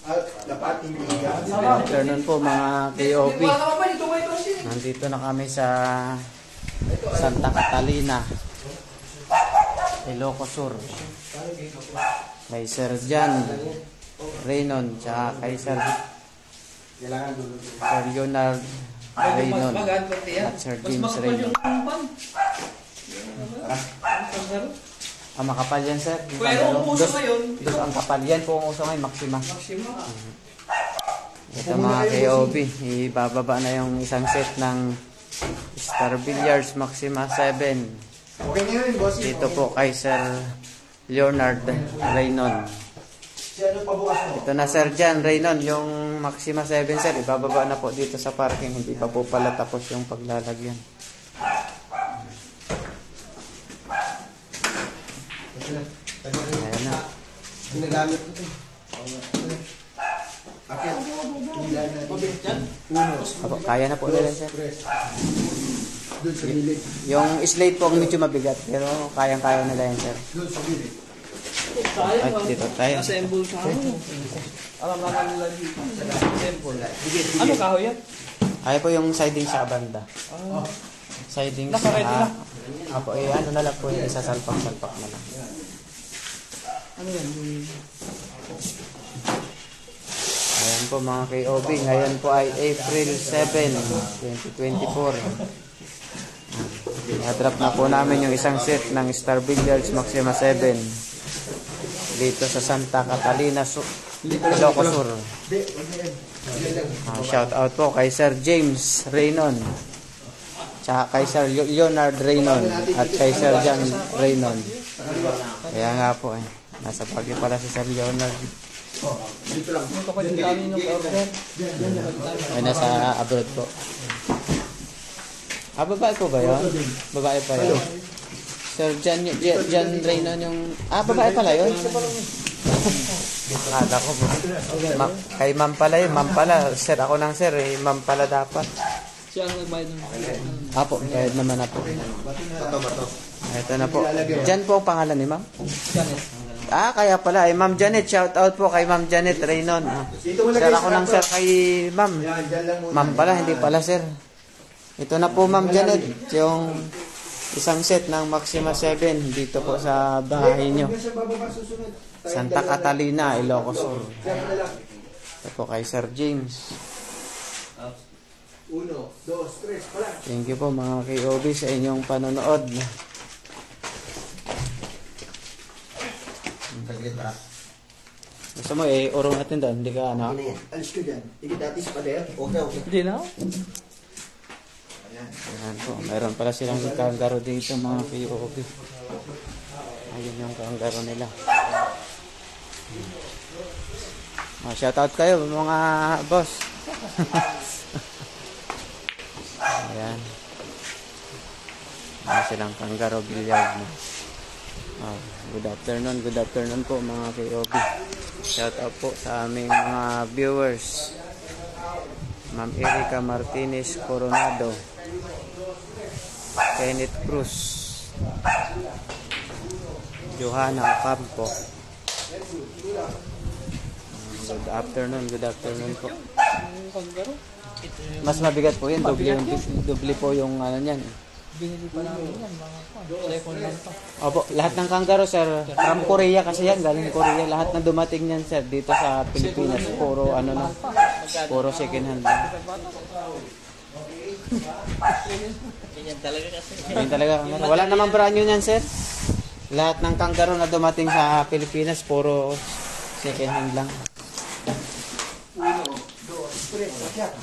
Good afternoon po mga KOP. Nandito na kami sa Santa Catalina, Ilocos Sur. Kay Sir Jan Reynon, tsaka kay Sir Leonard Reynon at Sir James Reynon. Makapal yan, sir. Pero kung uso ngayon, dos ang kapal yan po ang uso ngayon, Maxima. Ito mga KOB, ibababa na yung isang set ng Star Billiards Maxima 7. Dito po kay Sir Leonard Reynon. Ito na Sir Jan Reynon, yung Maxima 7, sir. Ibababa na po dito sa parking. Hindi pa po pala tapos yung paglalagyan. Ayan na. Ginagamit ko ito. Akit. Kaya na po nila, sir. Doon sa gilid. Yung slate po ang medyo mabigat, pero kayang-kaya nila yan, sir. Doon sa gilid. Ay, dito tayo. Assemble sa ano. Alam naman nila dito. Assemble. Ano kahoy yan? Ay po yung siding sa banda. Siding Naka-ready na? Apo, ano na lang po yung isa salpak-salpak na lang. Ano yan? Ayan po mga KOB, ngayon po ay April 7, 2024. I-drop na po namin yung isang set ng Star Billiards Maxima 7 dito sa Santa Catalina, Ilocos Sur. Shout out po kay Sir James Reynon, tsaka kay Sir Leonard Reynon at kay Sir Jan Reynon. Kaya nga po nasa Baguio pala si Sir Leonard. Dito lang. Ito ko yung kami ng order. Ay, nasa abroad po. Babae po ba yun? Babae pa yun? Sir Jan Reynon yung... babae pala yun? Akala ko po. Kay ma'am pala yun. Ma'am pala. Sir, ako nang sir. Ma'am pala dapat. Siya ang nagbayad ng... Apo, bayad naman na po. Ito na po. Jan po ang pangalan ni ma'am? Janet. Kaya pala. Ma'am Janet. Shout out po kay ma'am Janet Reynon. Sir, ako nang sir kay ma'am. Ma'am pala, hindi pala sir. Ito na po ma'am Janet. Yung isang set ng Maxima 7 dito po sa bahay nyo. Santa Catalina, Ilocos Sur. Ito po kay Sir James. 1, 2, 3, pala. Thank you po mga KOB sa inyong panonood. Gusto mo urong natin doon, hindi ka ano? Alis ko dyan. Hindi dati sa pader. Okay. Hindi na? Ayan po, mayroon pala silang kanggaro dito mga KOB. Ayun yung kanggaro nila. Shoutout kayo mga boss. Ayan. Ayan silang kanggaro billiard. Good afternoon po mga KOB. Shoutout po sa aming mga viewers. Ma'am Erica Martinez Coronado, Kenneth Cruz, Johanna Ocampo. Good afternoon po. Mas mabigat po yun, doble po yung ano niyan. Binili pa namin yan, mga second lang to. Opo, lahat ng kanggaro sir, from Korea kasi yan, galing Korea. Lahat na dumating yan sir, dito sa Pilipinas, puro ano na, puro second hand lang. Ganyan talaga kasi. Ganyan talaga. Wala namang brand new yan sir. Lahat ng kanggaro na dumating sa Pilipinas, puro second hand lang.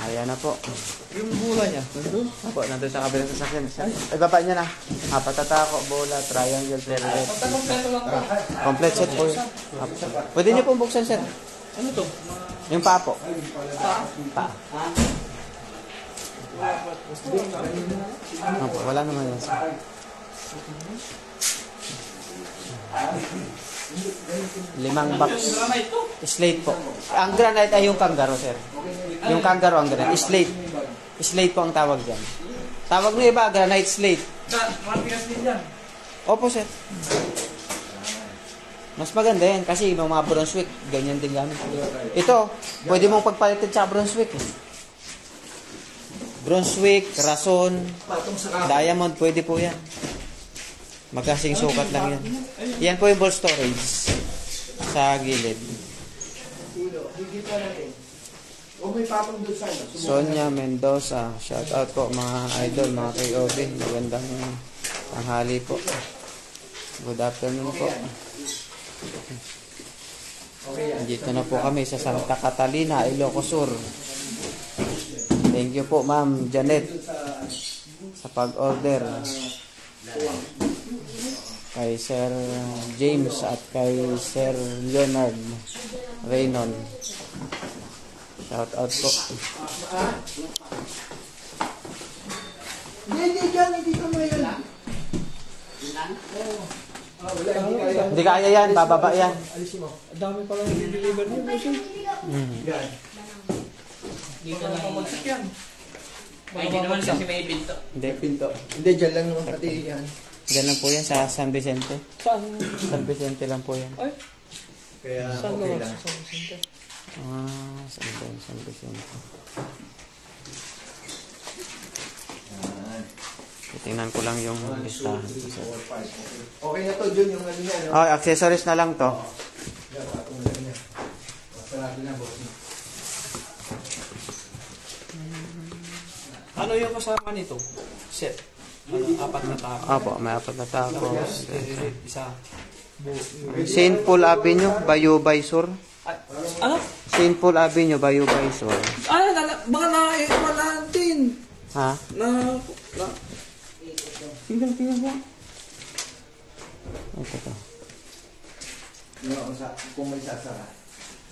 Ayan na po. Yung bula niya, nandun? Opo, nandun sa kabilang sasakyan. Ay, baba niya na. Patatako, bola, triangle, pyramid. Kompleto lang to. Complete set po yun. Pwede niyo pong buksan, sir. Ano to? Yung paa po. Pa. Opo, wala naman yan, sir. Limang box. Slate po. Ang granite ay yung kanggaro, sir. Yung kanggaro ang granite. Slate. Slate po ang tawag dyan. Tawag na iba, granite slate. Matigas din yan. Opo, sir. Mas maganda yan kasi yung mga Brunswick, ganyan din gamit. Ito, pwede mong pagpalitin sa Brunswick. Brunswick, Rason, Patong sa kahoy. Diamond, pwede po yan. Magkasing sukat lang yan. Yan po yung ball storage sa gilid. Ulo, higit pa natin. Huwag may patong doon sa ano. Sonia Mendoza, shout out po mga idol, mga KOB. Magandang tanghali po. Good afternoon po. Dito na po kami sa Santa Catalina, Ilocos Sur. Thank you po Ma'am Janet sa pag-order. Kay Sir James at kay Sir Leonard Raynon. Shout out po. Hindi dyan, hindi ka mo yun. Wala, hindi kaya. Hindi kaya yan, bababa yan. Alisin mo. Ang dami pa lang i-deliver niyo, boss. Yan. Dito na pamagsik yan. Ay, di naman kasi may pinto. Hindi, Pinto. Hindi, dyan lang naman pati yan. dyan lang po yan sa San Vicente. Saan? San Vicente lang po yan. Ay, Kaya saan okay naman? lang. Saan Vicente? San Vicente. Tingnan ko lang yung listahan. Okay na to, Jun, yung ano niya, no? Oh, accessories na lang to. Yan, patong na niya. Sarado na, boss. Ano yung kasama nito? Set. Ano, 4 na tao. Opo, may apat na tapos. Isa. St. Paul Avenue, Bayubay Sur. Ay, ano? St. Paul Avenue, Bayubay Sur. Ay, baka na-iwan natin. Ha? Tingnan mo. Ito to. Kung may sasara.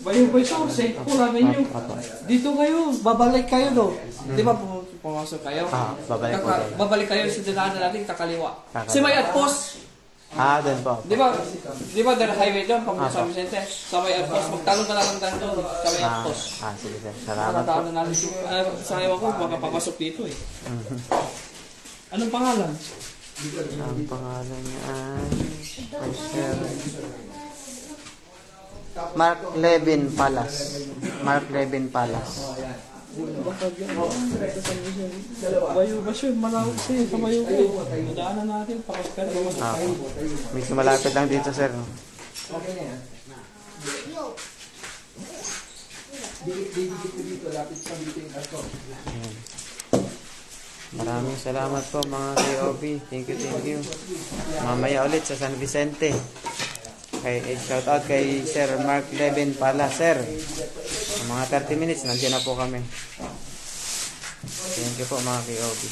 Bayo so, St. Paul Avenue. Apo. Dito kayo, babalik kayo do. Di ba pumasok kayo? Babalik po tayo. Babalik kayo sa dinaanan natin, kakaliwa. Kakaliwa. Si may post. Doon po. Di ba there highway doon, pag San Vicente? Sa may post, magtalong ka lang tayo doon, sa may post. Sige sir. Salamat po. Nakataanan natin si, sa ewan ko, baka papasok dito eh. Anong pangalan? Ang pangalan niya ay Sir Mark Levin Palas. Mark Levin Palas. Bayo ba siya? Malawak siya sa bayo ko. Nadaanan natin, pakas-pero pumasok tayo. Medyo malapit lang dito sir. Okay na yan. Dikit ko dito, lapit sa dito yung kaso. Maraming salamat po mga KOB. Thank you. Mamaya ulit sa San Vicente. Shout out kay Sir Mark Levin pala, sir. Mga 30 minutes, nandiyan na po kami. Thank you po mga KOB.